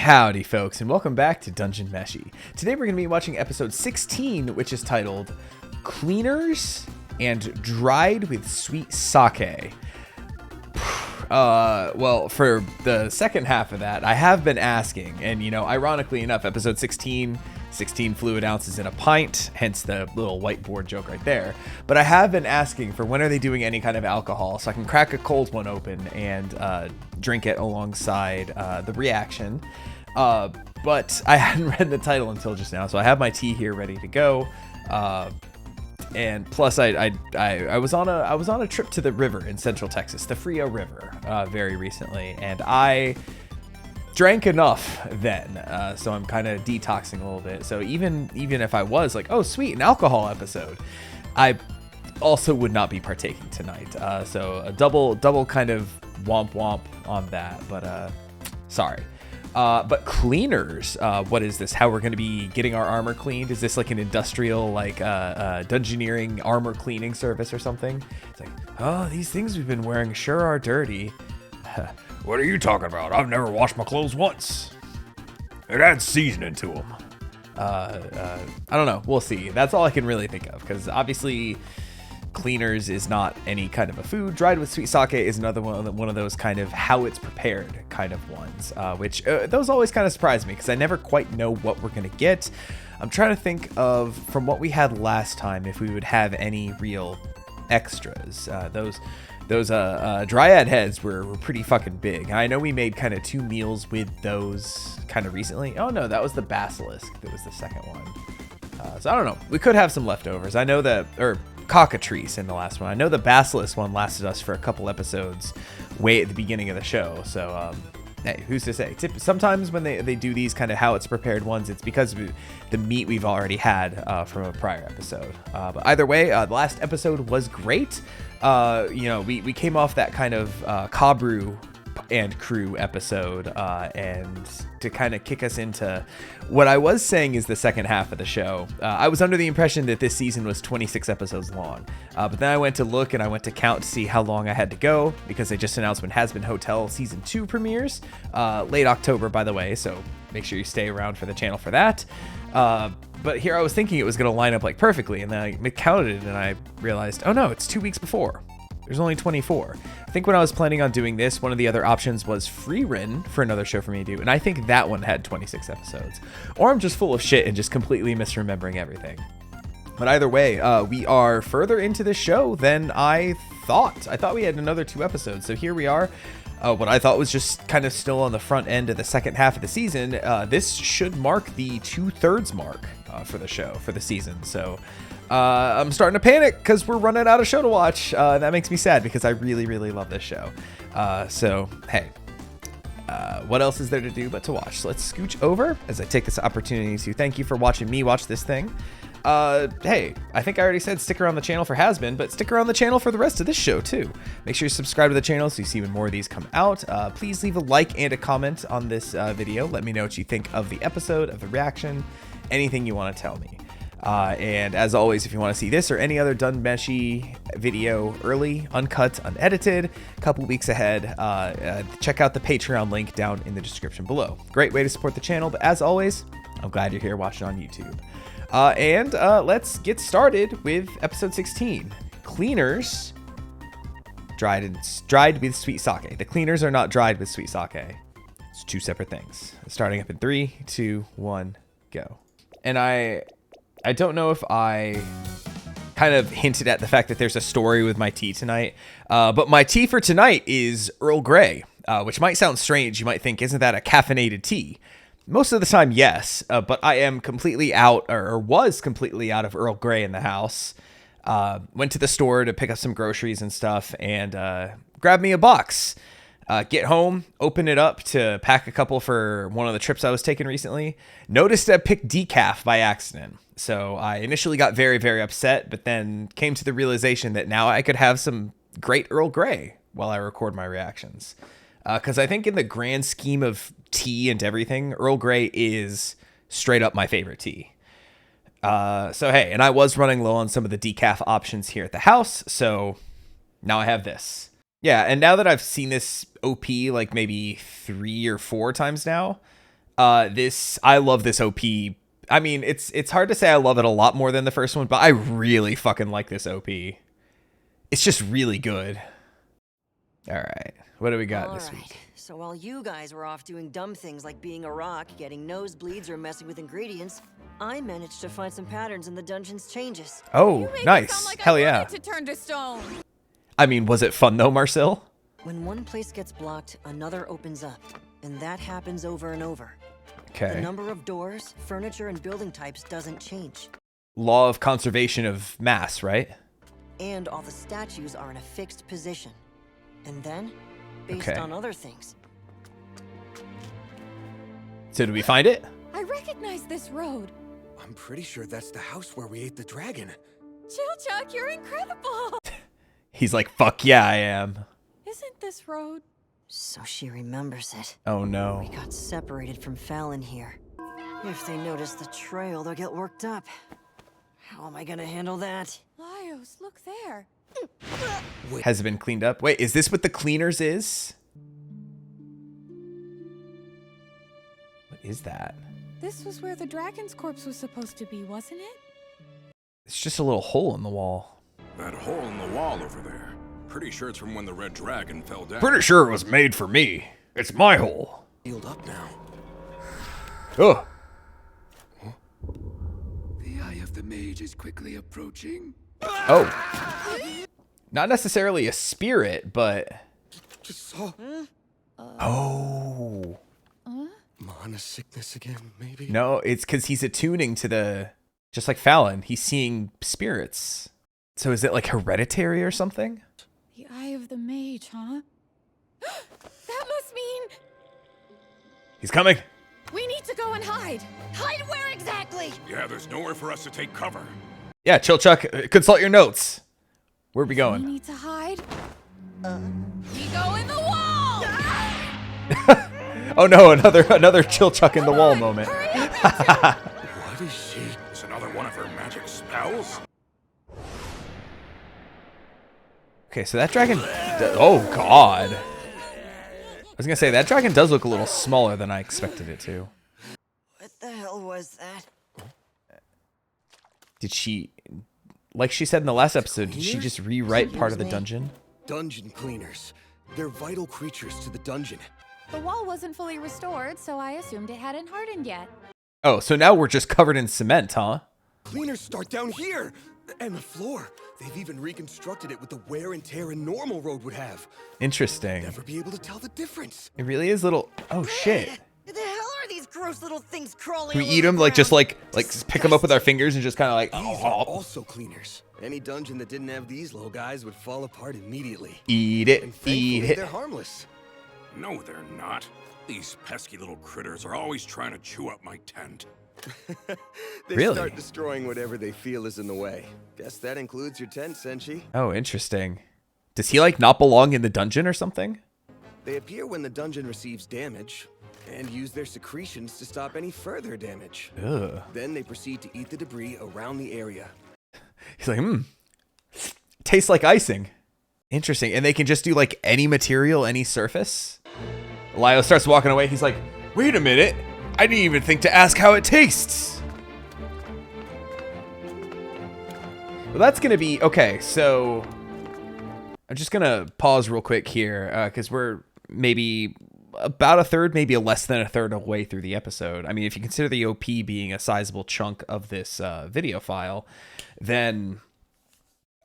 Howdy folks, and welcome back to Dungeon Meshi. Today we're going to be watching episode 16, which is titled Cleaners and Dried with Sweet Sake. Well, for the second half of that, I have been asking, and ironically enough, episode 16 fluid ounces in a pint, hence the little whiteboard joke right there. But I have been asking for when are they doing any kind of alcohol so I can crack a cold one open and drink it alongside the reaction. But I hadn't read the title until just now, so I have my tea here ready to go. And plus, I was on a trip to the river in Central Texas, the Frio River, very recently, and I drank enough then, so I'm kind of detoxing a little bit. So even if I was like, oh sweet, an alcohol episode, I also would not be partaking tonight. So a double kind of womp womp on that. But sorry. But cleaners, what is this? How we're going to be getting our armor cleaned? Is this like an industrial, like, dungeoneering armor cleaning service or something? It's like, oh, these things we've been wearing sure are dirty. What are you talking about? I've never washed my clothes once. It adds seasoning to them. I don't know. We'll see. That's all I can really think of, because obviously cleaners is not any kind of a food. Dried with sweet sake is another one of those kind of how it's prepared kind of ones, which those always kind of surprise me because I never quite know what we're going to get. I'm trying to think of, from what we had last time, if we would have any real extras. Those dryad heads were pretty fucking big. I know we made kind of 2 meals with those kind of recently. Oh no, that was the basilisk. That was the second one. So I don't know. We could have some leftovers. I know that, or cockatrice in the last one. I know the basilisk one lasted us for a couple episodes way at the beginning of the show. So, hey, who's to say? Sometimes when they do these kind of how it's prepared ones, it's because of the meat we've already had from a prior episode. But either way, the last episode was great. We came off that kind of Kabru and crew episode, and to kind of kick us into what I was saying is the second half of the show. I was under the impression that this season was 26 episodes long, but then I went to look and I went to count to see how long I had to go, because they just announced when Has Been Hotel season 2 premieres late October, by the way, so make sure you stay around for the channel for that. But here I was thinking it was going to line up like perfectly, and then I counted it and I realized, oh no, it's 2 weeks before. There's only 24. I think when I was planning on doing this, one of the other options was Free Rin for another show for me to do, and I think that one had 26 episodes. Or I'm just full of shit and just completely misremembering everything. But either way, we are further into the show than I thought. I thought we had another 2 episodes, so here we are. What I thought was just kind of still on the front end of the second half of the season. This should mark the 2/3 mark for the show, for the season. So I'm starting to panic because we're running out of show to watch. That makes me sad because I really, really love this show. So, hey, what else is there to do but to watch? So let's scooch over as I take this opportunity to thank you for watching me watch this thing. Hey, I think I already said stick around the channel for Has Been, but stick around the channel for the rest of this show too. Make sure you subscribe to the channel so you see when more of these come out. Please leave a like and a comment on this video. Let me know what you think of the episode, of the reaction, anything you want to tell me. And as always, if you want to see this or any other Dun Meshi video early, uncut, unedited, a couple weeks ahead, check out the Patreon link down in the description below. Great way to support the channel, but as always, I'm glad you're here watching on YouTube. And let's get started with episode 16. Cleaners dried with sweet sake. The cleaners are not dried with sweet sake. It's 2 separate things. Starting up in 3, 2, 1, go. And I don't know if I kind of hinted at the fact that there's a story with my tea tonight, but my tea for tonight is Earl Grey, which might sound strange. You might think, isn't that a caffeinated tea? Most of the time, yes, but I am completely out, or was completely out of Earl Grey in the house. Went to the store to pick up some groceries and stuff, and grabbed me a box. Get home, open it up to pack a couple for one of the trips I was taking recently. Noticed I picked decaf by accident. So I initially got very, very upset, but then came to the realization that now I could have some great Earl Grey while I record my reactions. Because I think in the grand scheme of tea and everything, Earl Grey is straight up my favorite tea. So hey, and I was running low on some of the decaf options here at the house, so now I have this. Yeah, and now that I've seen this OP like maybe 3 or 4 times now, I love this OP. I mean, it's hard to say I love it a lot more than the first one, but I really fucking like this OP. It's just really good. All right, what do we got this week? So while you guys were off doing dumb things like being a rock, getting nosebleeds, or messing with ingredients, I managed to find some patterns in the dungeon's changes. Oh, nice. Hell yeah. To turn to stone. I mean, was it fun though, Marcel? When one place gets blocked, another opens up, and that happens over and over. Okay. The number of doors, furniture, and building types doesn't change. Law of conservation of mass, right? And all the statues are in a fixed position. And then, based Okay. on other things. So did we find it? I recognize this road. I'm pretty sure that's the house where we ate the dragon. Chill Chuck, you're incredible. He's like, fuck yeah, I am. Isn't this road? So she remembers it. Oh no. We got separated from Falin here. If they notice the trail, they'll get worked up. How am I gonna handle that? Laios, look there. Has it been cleaned up? Wait, is this what the cleaners is? What is that? This was where the dragon's corpse was supposed to be, wasn't it? It's just a little hole in the wall. That hole in the wall over there. Pretty sure it's from when the red dragon fell down. Pretty sure it was made for me. It's my hole. Healed up now. Oh. The eye of the mage is quickly approaching. Oh. Not necessarily a spirit, but... Just saw Oh. mana sickness again, maybe? No, it's because he's attuning to the... Just like Falin, he's seeing spirits. So is it like hereditary or something? The eye of the mage, huh? That must mean He's coming. we need to go and hide. Hide where exactly? Yeah, there's nowhere for us to take cover. Yeah, chill, Chuck. Consult your notes. Where are we We going? need to hide. We go in the wall. Oh no, another chill Chuck in the wall moment. What is she? Is another one of her magic spells? Okay, so that dragon... Oh, God. I was gonna say, that dragon does look a little smaller than I expected it to. What the hell was that? Did she... Like she said in the last episode, did she just rewrite part of the me? dungeon? Dungeon cleaners. They're vital creatures to the dungeon. The wall wasn't fully restored, so I assumed it hadn't hardened yet. Oh, so now we're just covered in cement, huh? Cleaners start down here! And the floor. They've even reconstructed it with the wear and tear a normal road would have. Interesting. Never be able to tell the difference. It really is little... Oh, shit. The hell are these gross little things crawling? Can we all eat over them, the like, just ground? pick them up with our fingers and just kind of like... These are also cleaners. Any dungeon that didn't have these little guys would fall apart immediately. Eat it, And eat thankfully, it. they're harmless. No, they're not. These pesky little critters are always trying to chew up my tent. They Really? start destroying whatever they feel is in the way. Guess that includes your tent, Senshi. Oh, interesting. Does he, like, not belong in the dungeon or something? They appear when the dungeon receives damage, and use their secretions to stop any further damage. Ugh. Then they proceed to eat the debris around the area. He's like, tastes like icing. Interesting. And they can just do, like, any material, any surface? Lio starts walking away. He's like, wait a minute. I didn't even think to ask how it tastes. Well, that's going to be... Okay, so... I'm just going to pause real quick here, because we're maybe about a third, maybe less than a third of the way through the episode. I mean, if you consider the OP being a sizable chunk of this video file, then...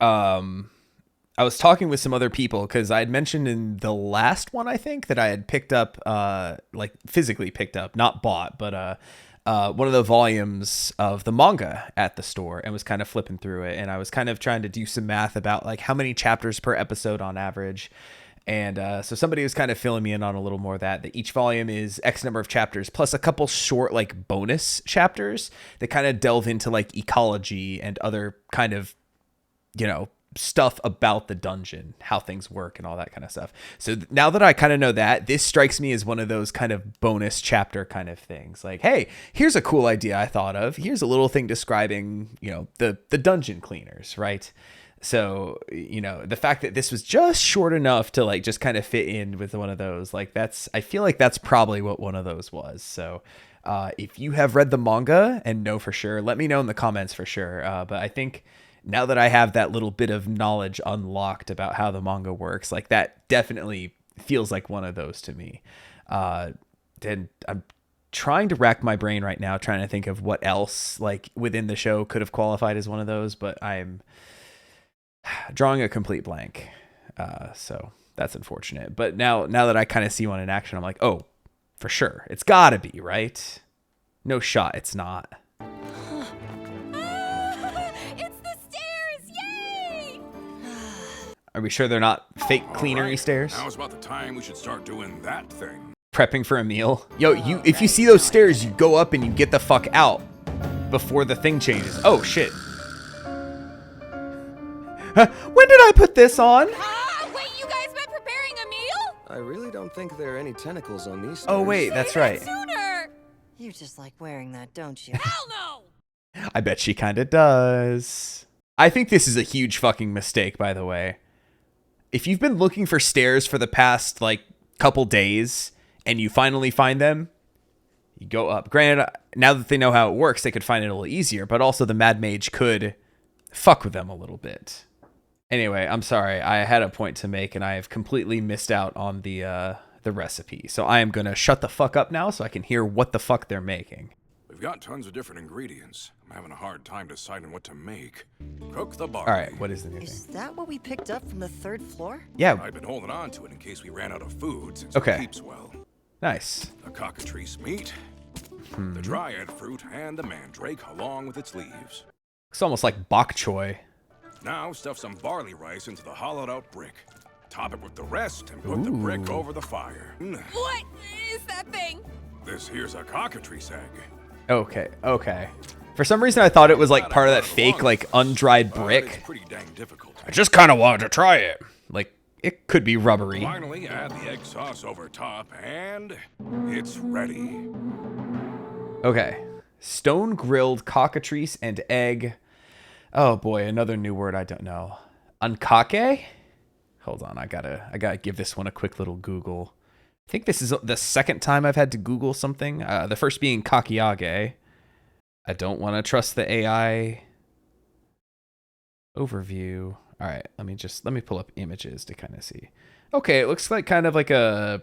I was talking with some other people because I had mentioned in the last one, I think, that I had picked up, like physically picked up, not bought, but one of the volumes of the manga at the store and was kind of flipping through it. And I was kind of trying to do some math about like how many chapters per episode on average. And so somebody was kind of filling me in on a little more of that each volume is X number of chapters plus a couple short like bonus chapters that kind of delve into like ecology and other kind of, you know, stuff about the dungeon, how things work and all that kind of stuff. So now that I kind of know that, this strikes me as one of those kind of bonus chapter kind of things. Like, hey, here's a cool idea I thought of. Here's a little thing describing, you know, the dungeon cleaners, right? So, you know, the fact that this was just short enough to like just kind of fit in with one of those, like I feel like that's probably what one of those was. So if you have read the manga and know for sure, let me know in the comments for sure. But I think now that I have that little bit of knowledge unlocked about how the manga works, like that definitely feels like one of those to me. And I'm trying to rack my brain right now, trying to think of what else like within the show could have qualified as one of those, but I'm drawing a complete blank. So that's unfortunate. But now that I kind of see one in action, I'm like, oh, for sure. It's gotta be, right? No shot. It's not. It's the stairs! Yay! Are we sure they're not fake cleanery stairs? Now's about the time we should start doing that thing. Prepping for a meal. Yo, if you see those stairs, you go up and you get the fuck out before the thing changes. Oh, shit. When did I put this on? Wait, you guys been preparing a meal? I really don't think there are any tentacles on these stairs. Oh, wait, that's right. Sooner! You just like wearing that, don't you? Hell no! I bet she kind of does. I think this is a huge fucking mistake, by the way. If you've been looking for stairs for the past, like, couple days, and you finally find them, you go up. Granted, now that they know how it works, they could find it a little easier, but also the Mad Mage could fuck with them a little bit. Anyway, I'm sorry. I had a point to make, and I have completely missed out on the recipe. So I am going to shut the fuck up now so I can hear what the fuck they're making. We've got tons of different ingredients. I'm having a hard time deciding what to make. Cook the barley. All right, what is the new Is thing? that what we picked up from the 3rd floor? Yeah, I've been holding on to it in case we ran out of food since Okay. it keeps well. nice. The cockatrice meat, the dryad fruit, and the mandrake along with its leaves. It's almost like bok choy. Now stuff some barley rice into the hollowed out brick. Top it with the rest and put the brick over the fire. What is that thing? This here's a cockatrice egg. Okay. For some reason, I thought it was like part of that fake, like, undried It's brick. pretty dang difficult. I just kind of wanted to try it. Like, it could be rubbery. Finally, add the egg sauce over top, and it's ready. Okay. Stone grilled cockatrice and egg. Oh boy, another new word I don't know. Ankake? Hold on, I gotta give this one a quick little Google. I think this is the second time I've had to Google something. The first being kakiage. I don't want to trust the AI overview. All right, let me pull up images to kind of see. Okay, it looks like kind of like a.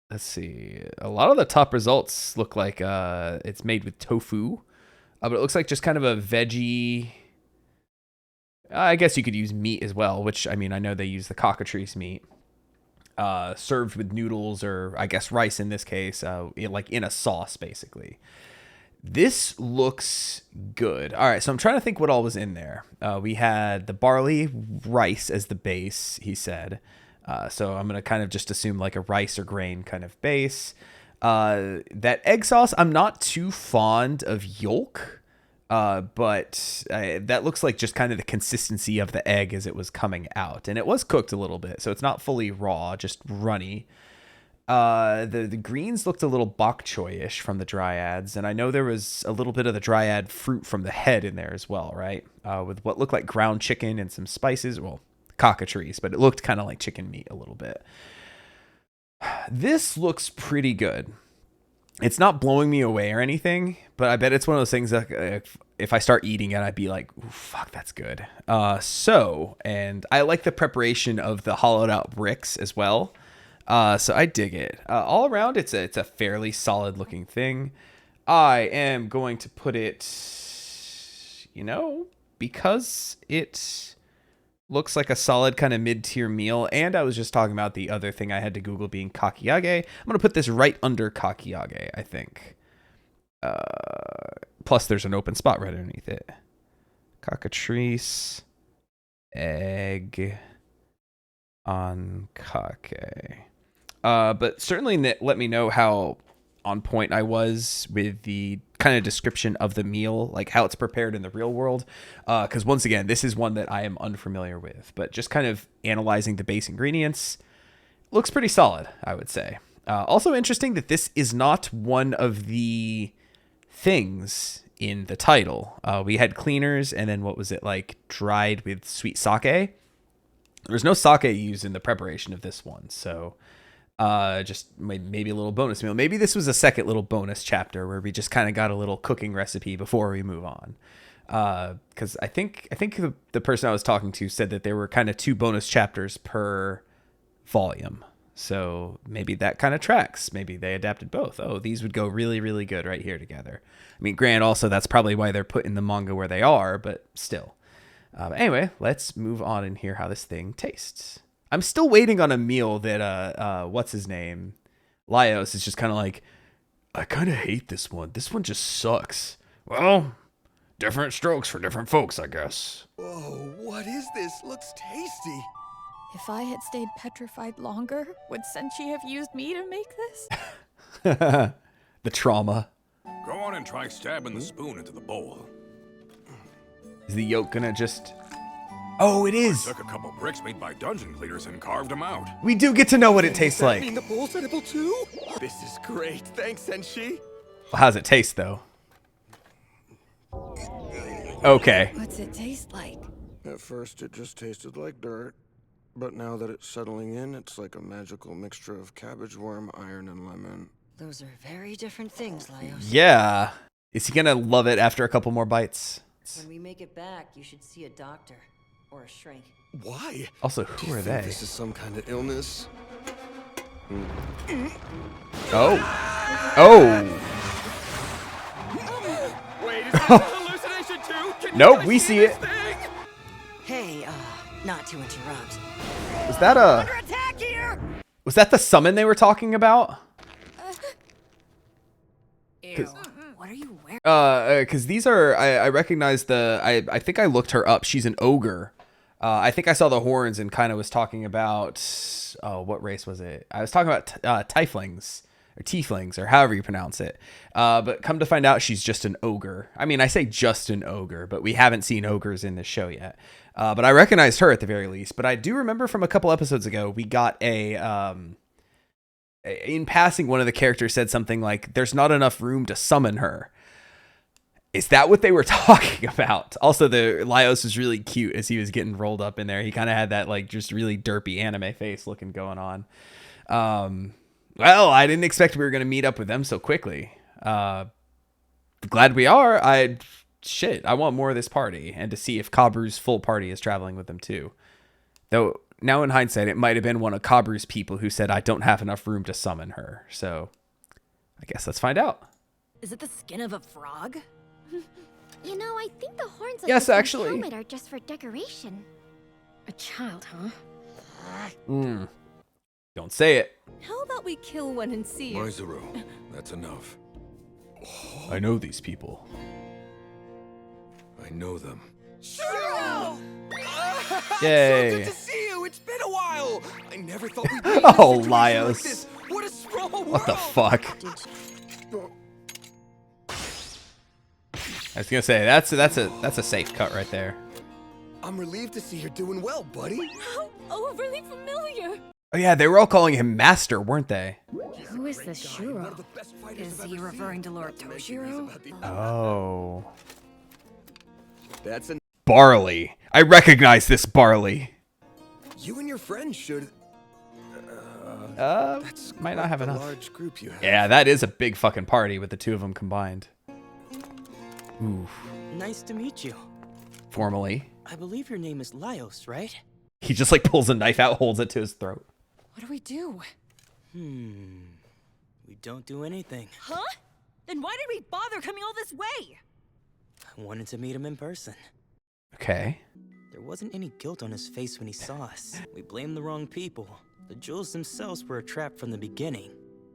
Let's see. A lot of the top results look like it's made with tofu, but it looks like just kind of a veggie. I guess you could use meat as well, which I mean I know they use the cockatrice meat. Served with noodles or I guess rice in this case, like in a sauce basically. This looks good. All right, so I'm trying to think what all was in there. We had the barley rice as the base, he said. So I'm going to kind of just assume like a rice or grain kind of base. That egg sauce, I'm not too fond of yolk, but that looks like just kind of the consistency of the egg as it was coming out. And it was cooked a little bit, so it's not fully raw, just runny. The greens looked a little bok choy-ish from the dryads, and I know there was a little bit of the dryad fruit from the head in there as well, right? With what looked like ground chicken and some spices. Well, cockatrice, but it looked kind of like chicken meat a little bit. This looks pretty good. It's not blowing me away or anything, but I bet it's one of those things that if I start eating it, I'd be like, ooh, fuck, that's good. And I like the preparation of the hollowed out bricks as well. So I dig it. All around, it's a fairly solid looking thing. I am going to put it, because it looks like a solid kind of mid-tier meal. And I was just talking about the other thing I had to Google being kakiage. I'm going to put this right under kakiage, I think. Plus there's an open spot right underneath it. Cockatrice, egg, ankake. But certainly let me know how on point I was with the kind of description of the meal, like how it's prepared in the real world. Because once again, this is one that I am unfamiliar with, but just kind of analyzing the base ingredients looks pretty solid, I would say. Also interesting that this is not one of the things in the title. We had cleaners, and then what was it, like dried with sweet sake? There's no sake used in the preparation of this one, so just maybe a little bonus meal. Maybe this was a second little bonus chapter where we just kind of got a little cooking recipe before we move on. Because I think the person I was talking to said that there were kind of 2 bonus chapters per volume. So maybe that kind of tracks. Maybe they adapted both. Oh, these would go really, really good right here together. I mean, granted, also that's probably why they're put in the manga where they are, but still. Anyway, let's move on and hear how this thing tastes. I'm still waiting on a meal that, what's his name? Laios is just kind of like, I kind of hate this one. This one just sucks. Well, different strokes for different folks, I guess. Whoa, what is this? Looks tasty. If I had stayed petrified longer, would Senshi have used me to make this? The trauma. Go on and try stabbing the spoon into the bowl. Is the yolk gonna just... Oh, it is. Took a couple bricks made by dungeon cleaners and carved them out. We do get to know what it tastes Does that like. mean the bowl's edible too? This is great. Thanks, Senshi. Well, how's it taste, though? Okay. What's it taste like? At first, it just tasted like dirt. But now that it's settling in, it's like a magical mixture of cabbage worm, iron, and lemon. Those are very different things, Laios. Yeah. Is he gonna love it after a couple more bites? When we make it back, you should see a doctor. Or a shrink. Why? Also, Do who you are think they? This is some kind of illness. Oh. Oh. Wait, is that a hallucination too? Can you Nope, guys we see it. this thing? Hey, not to interrupt. Was that a... Under attack here! Was that the summon they were talking about? Ew. What are you wearing? Because these are... I recognize the... I think I looked her up. She's an ogre. I think I saw the horns and kind of was talking about... Oh, what race was it? I was talking about tieflings. Or tieflings, or however you pronounce it. But come to find out, she's just an ogre. I mean, I say just an ogre, but we haven't seen ogres in this show yet. But I recognized her at the very least. But I do remember from a couple episodes ago, we got in passing, one of the characters said something like, there's not enough room to summon her. Is that what they were talking about? Also, the Laios was really cute as he was getting rolled up in there. He kind of had that like just really derpy anime face looking going on. Well, I didn't expect we were going to meet up with them so quickly. Glad we are. I want more of this party and to see if Kabru's full party is traveling with them too. Though now in hindsight, it might have been one of Kabru's people who said, I don't have enough room to summon her. So I guess let's find out. Is it the skin of a frog? You know, I think the horns of Yes, this actually. helmet are just for decoration. A child, huh? Don't say it. How about we kill one and see if... Maizuru, that's enough. I know these people. I know them. Shiro! Yay. So good to see you. It's been a while. I never thought we'd be in Oh, a situation Laios. like this. What a small world. What the fuck? I was gonna say that's a safe cut right there. I'm relieved to see you're doing well, buddy. How overly familiar! Oh yeah, they were all calling him Master, weren't they? Who is this Shuro? Is he referring to Lord Toshiro? Oh. That's an. Barley. I recognize this Barley. You and your friends should. Might not have a enough. large group you have. Yeah, that is a big fucking party with the two of them combined. Ooh. Nice to meet you. Formally. I believe your name is Laios, right? He just like pulls a knife out, holds it to his throat. What do we do? We don't do anything. Huh? Then why did we bother coming all this way? I wanted to meet him in person. Okay. There wasn't any guilt on his face when he saw us. We blamed the wrong people. The jewels themselves were a trap from the beginning.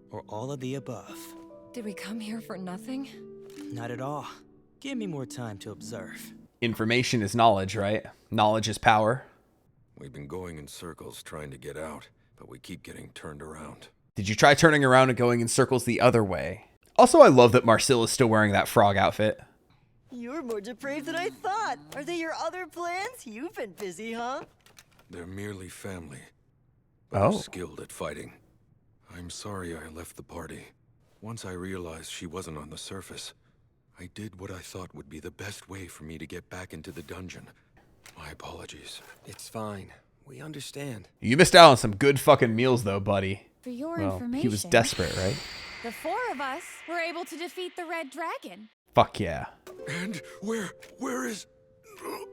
Or all of the above. Did we come here for nothing? Not at all. Give me more time to observe. Information is knowledge, right? Knowledge is power. We've been going in circles trying to get out, but we keep getting turned around. Did you try turning around and going in circles the other way? Also, I love that Marcel is still wearing that frog outfit. You're more depraved than I thought. Are they your other plans? You've been busy, huh? They're merely family, but Oh. are skilled at fighting. I'm sorry I left the party. Once I realized she wasn't on the surface, I did what I thought would be the best way for me to get back into the dungeon. My apologies. It's fine. We understand. You missed out on some good fucking meals, though, buddy. For your Well, information, he was desperate, right? the 4 of us were able to defeat the Red Dragon. Fuck yeah. And where is... Oh.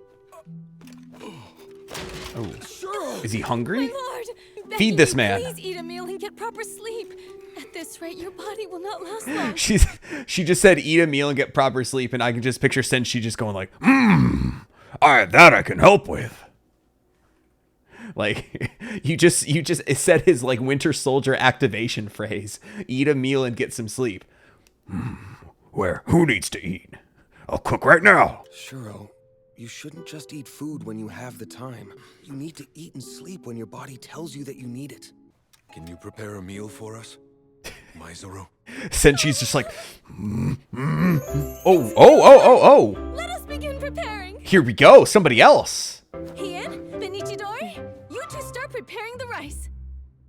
Shuro! Is he hungry? My lord, Feed begging this you, man. Please eat a meal and get proper sleep. At this rate, your body will not last long. She just said eat a meal and get proper sleep, and I can just picture Senshi just going like, that I can help with. Like, you just it said his like Winter Soldier activation phrase. Eat a meal and get some sleep. Who needs to eat? I'll cook right now. Shuro, you shouldn't just eat food when you have the time. You need to eat and sleep when your body tells you that you need it. Can you prepare a meal for us, Maizuru? Senshi's just like, oh. Let us begin preparing. Here we go. Somebody else. Hien, Benichidori, you two start preparing the rice.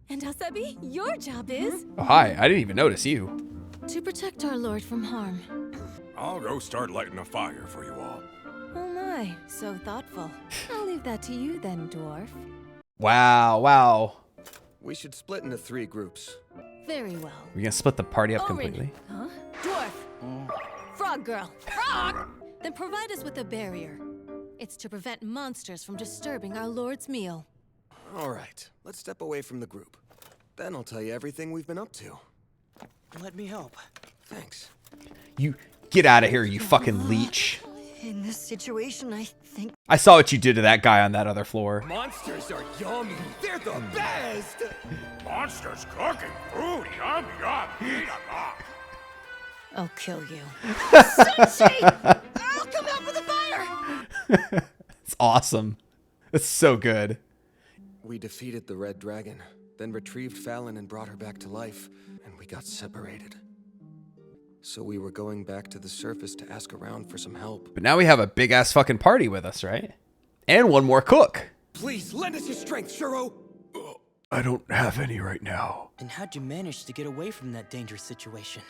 And Asabi, your job is Oh, hi. I didn't even notice you. to protect our lord from harm. I'll go start lighting a fire for you all. Oh my, so thoughtful. I'll leave that to you then, dwarf. Wow. We should split into 3 groups. Very well. We're gonna split the party up Oh, completely. Huh? Dwarf! Frog girl! Frog! Then provide us with a barrier. It's to prevent monsters from disturbing our lord's meal. All right, let's step away from the group. Then I'll tell you everything we've been up to. Let me help. Thanks. You get out of here, you fucking leech. In this situation, I think I saw what you did to that guy on that other floor. Monsters are yummy. They're the best. Monsters cooking food, yum, yum, eat 'em up. I'll kill you. I'll come out for the fire. It's awesome. It's so good. We defeated the Red Dragon, then retrieved Falin and brought her back to life, and we got separated. So we were going back to the surface to ask around for some help. But now we have a big ass fucking party with us, right? And one more cook. Please, lend us your strength, Shuro! I don't have any right now. And how'd you manage to get away from that dangerous situation?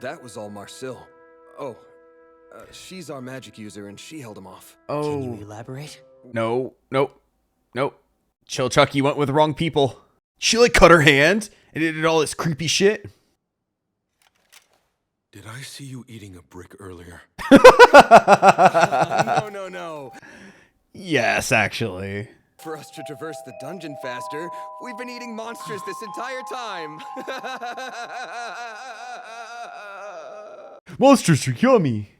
That was all Marcil. Oh, she's our magic user and she held him off. Can you elaborate? No. Chill Chuck, you went with the wrong people. She like cut her hand and did all this creepy shit. Did I see you eating a brick earlier? No. Yes, actually. For us to traverse the dungeon faster, we've been eating monsters this entire time. Monsters are yummy.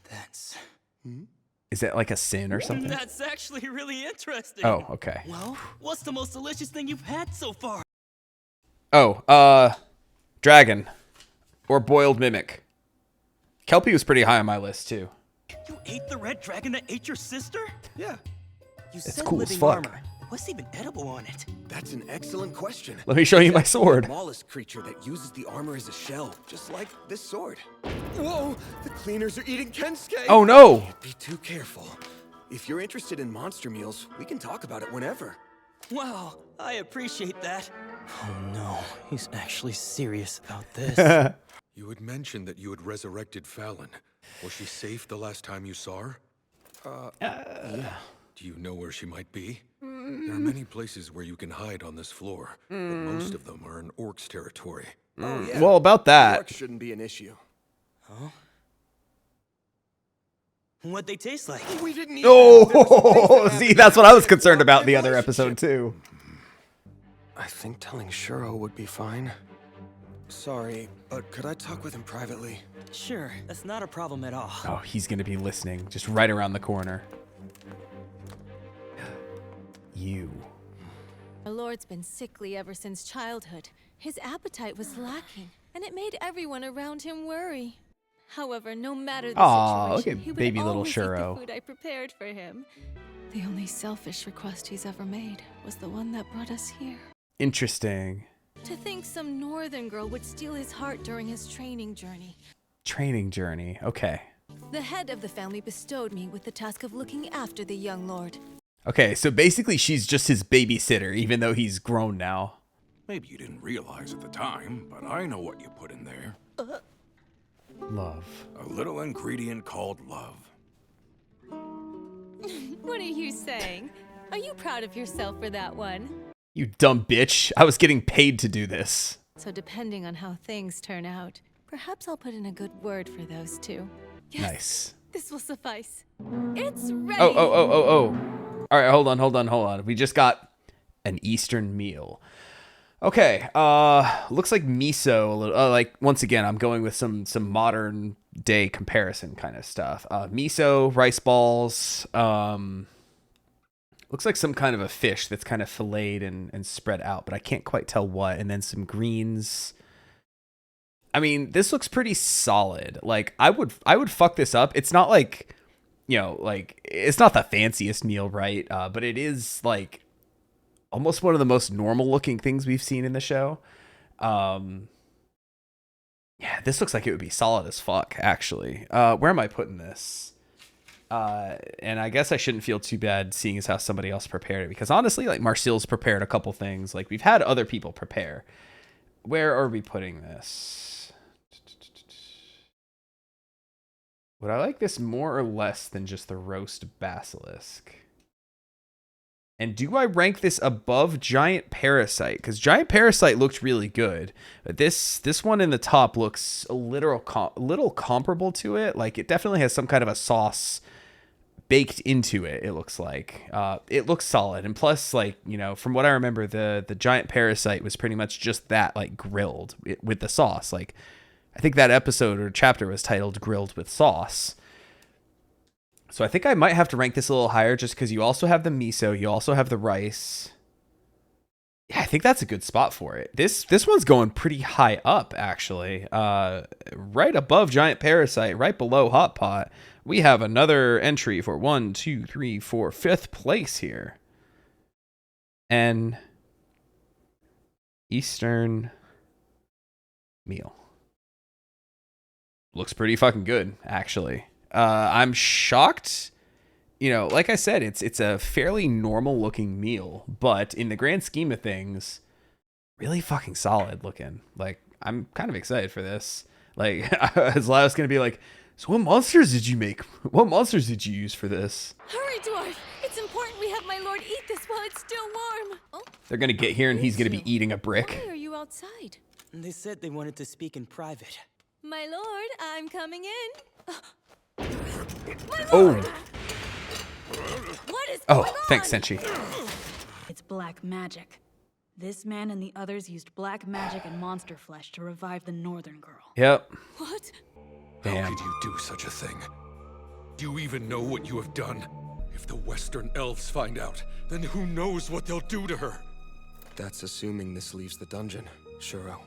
That's... Is that like a sin or something? That's actually really interesting. Oh, okay. Well, what's the most delicious thing you've had so far? Oh, dragon. Or boiled mimic. Kelpie was pretty high on my list, too. You ate the red dragon that ate your sister? Yeah, You It's said cool as living fuck. armor. What's even edible on it? that's an excellent question. Let me show you my It's a sword. mollusk creature that uses the armor as a shell, just like this sword. Whoa, the cleaners are eating Kensuke. Oh no! Be too careful. If you're interested in monster meals, we can talk about it whenever. Wow, I appreciate that. Oh no, he's actually serious about this. You had mentioned that you had resurrected Falin. Was she safe the last time you saw her? Yeah. Do you know where she might be? There are many places where you can hide on this floor, but most of them are in Orc's territory. Oh, yeah. Well, about that. Orc shouldn't be an issue. What'd they taste like? We didn't eat Oh, see, that's what I was concerned about in the other episode, too. I think telling Shuro would be fine. Sorry, but could I talk with him privately? Sure, that's not a problem at all. Oh, he's gonna be listening, just right around the corner. You. Our lord's been sickly ever since childhood. His appetite was lacking, and it made everyone around him worry. However, no matter the Aw, look situation, at he would baby little always eat Shuro. the food I prepared for him. The only selfish request he's ever made was the one that brought us here. Interesting. To think some northern girl would steal his heart during his training journey. Training journey. Okay. The head of the family bestowed me with the task of looking after the young lord. Okay, so basically she's just his babysitter, even though he's grown now. Maybe you didn't realize at the time, but I know what you put in there. Love. A little ingredient called love. What are you saying? Are you proud of yourself for that one? You dumb bitch. I was getting paid to do this. So depending on how things turn out, perhaps I'll put in a good word for those two. Yes, Nice. this will suffice. It's ready! Oh. All right, hold on. We just got an Eastern meal. Okay, looks like miso a little. Like, once again, I'm going with some modern day comparison kind of stuff. Miso, rice balls, looks like some kind of a fish that's kind of filleted and spread out, but I can't quite tell what. And then some greens. I mean, this looks pretty solid. Like, I would fuck this up. It's not like, you know, like, it's not the fanciest meal, right? But it is like almost one of the most normal looking things we've seen in the show. Yeah, this looks like it would be solid as fuck, actually. Where am I putting this? And I guess I shouldn't feel too bad seeing as how somebody else prepared it, because honestly, like, Marcille's prepared a couple things. Like, we've had other people prepare. Where are we putting this? Would I like this more or less than just the roast basilisk? And do I rank this above Giant Parasite? Because Giant Parasite looked really good. But this one in the top looks a little comparable to it. Like, it definitely has some kind of a sauce baked into it, it looks like. It looks solid. And plus, like, you know, from what I remember, the Giant Parasite was pretty much just that, like, grilled with the sauce. Like, I think that episode or chapter was titled Grilled with Sauce. So I think I might have to rank this a little higher just because you also have the miso, you also have the rice. Yeah, I think that's a good spot for it. This one's going pretty high up, actually. Right above Giant Parasite, right below Hot Pot. We have another entry for 1, 2, 3, 4, 5th place here. An Eastern meal. Looks pretty fucking good, actually. I'm shocked. You know, like I said, it's a fairly normal looking meal, but in the grand scheme of things, really fucking solid looking. Like, I'm kind of excited for this. Like, I was gonna be like, so what monsters did you make? What monsters did you use for this? Hurry, dwarf! It's important we have my lord eat this while it's still warm. Oh, They're gonna get here and he's gonna be eating a brick. why are you outside? They said they wanted to speak in private. My lord, I'm coming in. My Oh. lord! What is going on? Thanks, Senshi. It's black magic. This man and the others used black magic and monster flesh to revive the northern girl. Yep. What? Damn. How could you do such a thing? Do you even know what you have done? If the Western elves find out, then who knows what they'll do to her? That's assuming this leaves the dungeon, Shuro.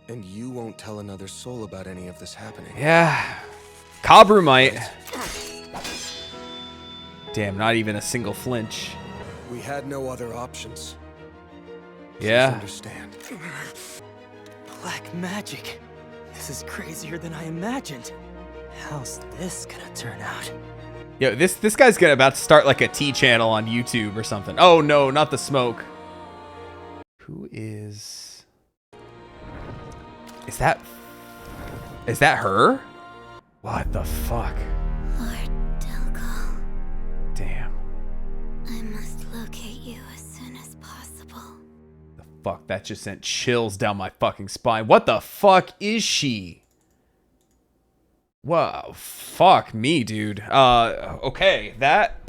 And you won't tell another soul about any of this happening. Yeah. Kabru might. Damn, not even a single flinch. We had no other options. Yeah. Please understand. Black magic. This is crazier than I imagined. How's this gonna turn out? Yo, this guy's about to start like a T channel on YouTube or something. Oh no, not the smoke. Who is that her? What the fuck? Lord Delgal, Damn. I must locate you as soon as possible. The fuck? That just sent chills down my fucking spine. What the fuck is she? Whoa, fuck me, dude. Okay, that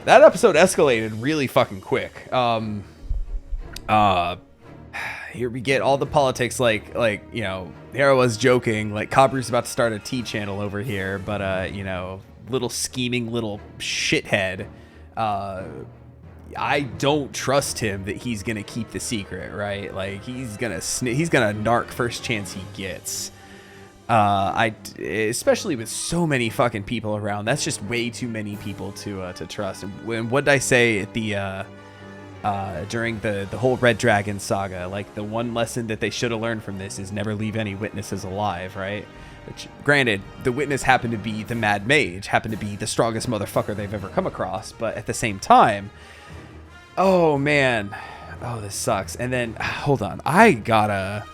episode escalated really fucking quick. Here we get all the politics, like, you know, here I was joking, like, Kabru's about to start a T channel over here, but, you know, little scheming little shithead, I don't trust him that he's gonna keep the secret, right? Like, he's gonna narc first chance he gets. Especially with so many fucking people around, that's just way too many people to trust. And what did I say at the during the whole Red Dragon saga? Like, the one lesson that they should have learned from this is never leave any witnesses alive, right? Which, granted, the witness happened to be the Mad Mage, happened to be the strongest motherfucker they've ever come across, but at the same time, oh man, oh, this sucks. And then, hold on, I gotta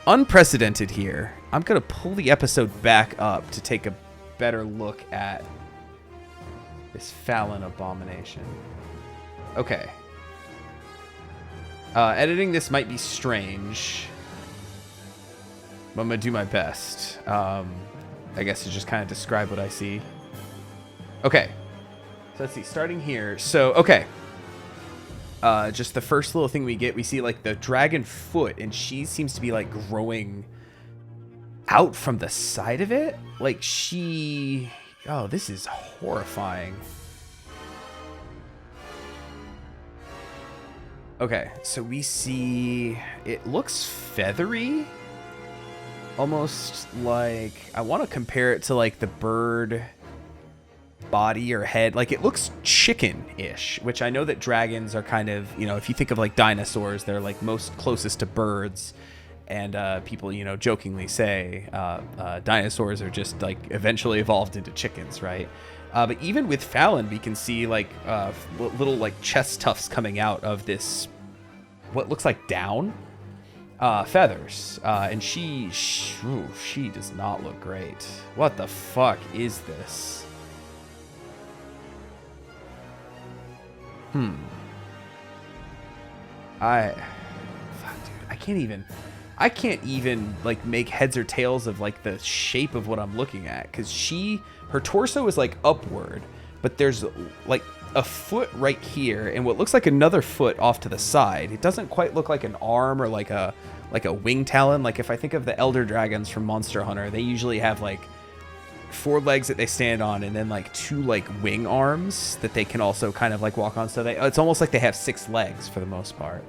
unprecedented here. I'm going to pull the episode back up to take a better look at this Falin abomination. Okay. Editing this might be strange, but I'm going to do my best. I guess to just kind of describe what I see. Okay. So let's see, starting here. So, okay. Just the first little thing we get, we see like the dragon foot, and she seems to be like growing out from the side of it. Like she... Oh, this is horrifying. Okay, so we see... It looks feathery. Almost like... I want to compare it to like the bird body or head. Like it looks chicken-ish, which I know that dragons are kind of, you know, if you think of like dinosaurs, they're like most closest to birds. And people, you know, jokingly say dinosaurs are just like eventually evolved into chickens, right? But even with Falin, we can see like little like chest tufts coming out of this, what looks like down, feathers. And she does not look great. What the fuck is this? I can't even like make heads or tails of like the shape of what I'm looking at, because her torso is like upward, but there's like a foot right here and what looks like another foot off to the side. It doesn't quite look like an arm or like a wing talon. Like if I think of the elder dragons from Monster Hunter, they usually have like 4 legs that they stand on and then like 2 like wing arms that they can also kind of like walk on. So it's almost like they have 6 legs for the most part.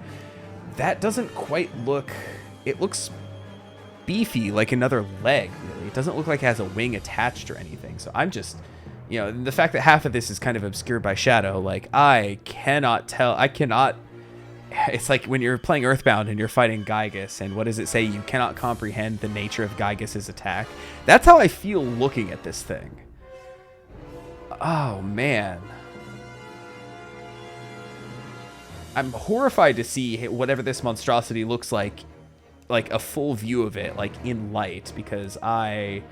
That doesn't quite look... It looks beefy, like another leg, really. It doesn't look like it has a wing attached or anything. So I'm just, you know, the fact that half of this is kind of obscured by shadow, like, I cannot tell. It's like when you're playing Earthbound and you're fighting Gygus, and what does it say? You cannot comprehend the nature of Gygus's attack. That's how I feel looking at this thing. Oh, man. I'm horrified to see whatever this monstrosity looks like a full view of it, like in light, because I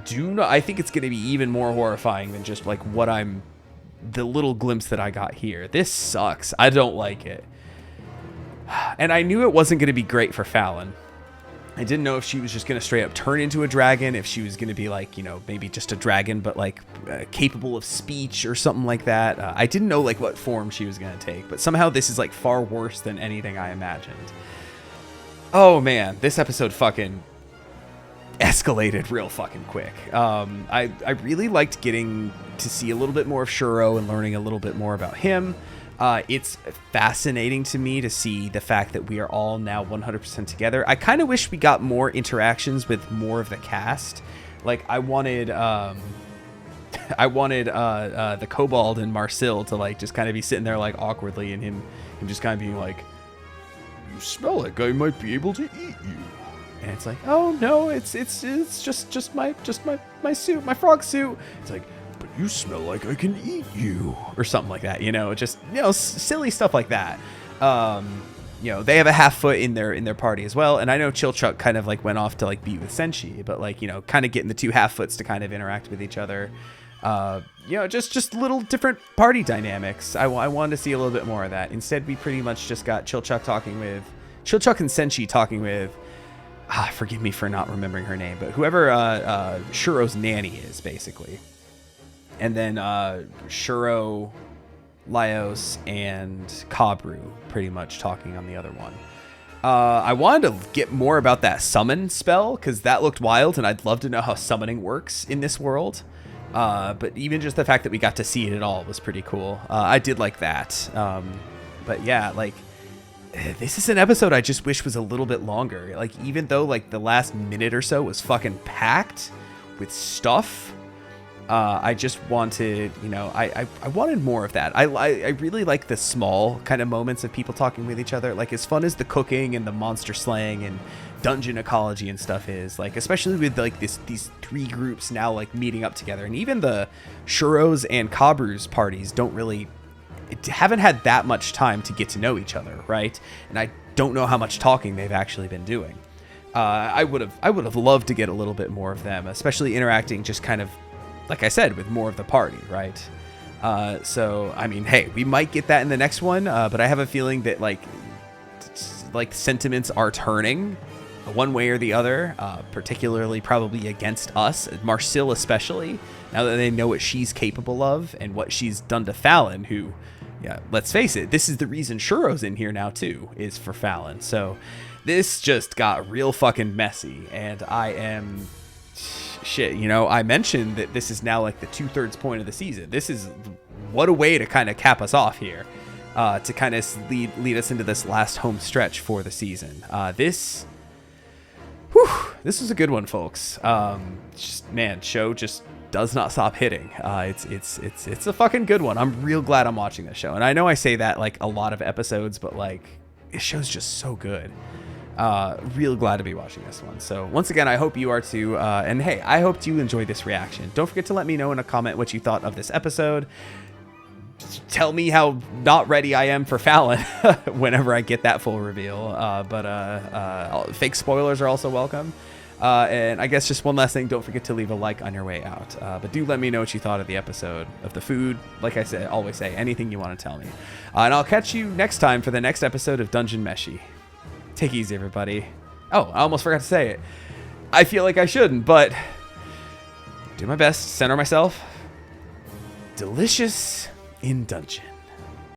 think it's going to be even more horrifying than just like the little glimpse that I got here. This sucks. I don't like it. And I knew it wasn't going to be great for Falin. I didn't know if she was just going to straight up turn into a dragon, if she was going to be like, you know, maybe just a dragon, but like capable of speech or something like that. I didn't know like what form she was going to take, but somehow this is like far worse than anything I imagined. Oh man, this episode fucking escalated real fucking quick. I really liked getting to see a little bit more of Shuro and learning a little bit more about him. It's fascinating to me to see the fact that we are all now 100% together. I kind of wish we got more interactions with more of the cast. Like I wanted the Kobold and Marcel to like just kind of be sitting there like awkwardly, and him just kind of being like, "You smell like I might be able to eat you." And it's like, "Oh no, it's just my suit, my frog suit." It's like, "But you smell like I can eat you," or something like that. You know, just, you know, silly stuff like that. You know, they have a half foot in their party as well. And I know Chilchuck kind of like went off to like be with Senshi, but like, you know, kind of getting the 2 half foots to kind of interact with each other. You know, just little different party dynamics. I wanted to see a little bit more of that. Instead, we pretty much just got Chilchuck and Senshi talking with, forgive me for not remembering her name, but whoever Shuro's nanny is, basically. And then Shuro, Laios, and Kabru pretty much talking on the other one. I wanted to get more about that summon spell, because that looked wild, and I'd love to know how summoning works in this world. But even just the fact that we got to see it at all was pretty cool. I did like that. But yeah, like, this is an episode I just wish was a little bit longer. Like, even though like the last minute or so was fucking packed with stuff, I just wanted, you know, I wanted more of that. I really like the small kind of moments of people talking with each other. Like, as fun as the cooking and the monster slaying and dungeon ecology and stuff is, like, especially with like these 3 groups now like meeting up together, and even the Shuro's and Kabru's parties haven't had that much time to get to know each other, right? And I don't know how much talking they've actually been doing. I would have loved to get a little bit more of them, especially interacting just kind of, like I said, with more of the party, right? So, I mean, hey, we might get that in the next one, but I have a feeling that, like sentiments are turning one way or the other, particularly probably against us, Marcille especially, now that they know what she's capable of and what she's done to Falin, who, yeah, let's face it, this is the reason Shuro's in here now too, is for Falin. So this just got real fucking messy, and I am... Shit, you know, I mentioned that this is now like the 2/3 point of the season. This is what a way to kind of cap us off here, to kind of lead us into this last home stretch for the season. This was a good one, folks. Man, show just does not stop hitting. It's a fucking good one. I'm real glad I'm watching this show, and I know I say that like a lot of episodes, but like this show's just so good. Real glad to be watching this one. So once again, I hope you are too, and hey, I hope you enjoyed this reaction. Don't forget to let me know in a comment what you thought of this episode. Tell me how not ready I am for Falin whenever I get that full reveal, but fake spoilers are also welcome. And I guess just one last thing, don't forget to leave a like on your way out, but do let me know what you thought of the episode, of the food. Like I said, always say anything you want to tell me, and I'll catch you next time for the next episode of Dungeon Meshi. Take it easy, everybody. Oh, I almost forgot to say it. I feel like I shouldn't, but do my best, center myself. Delicious in dungeon.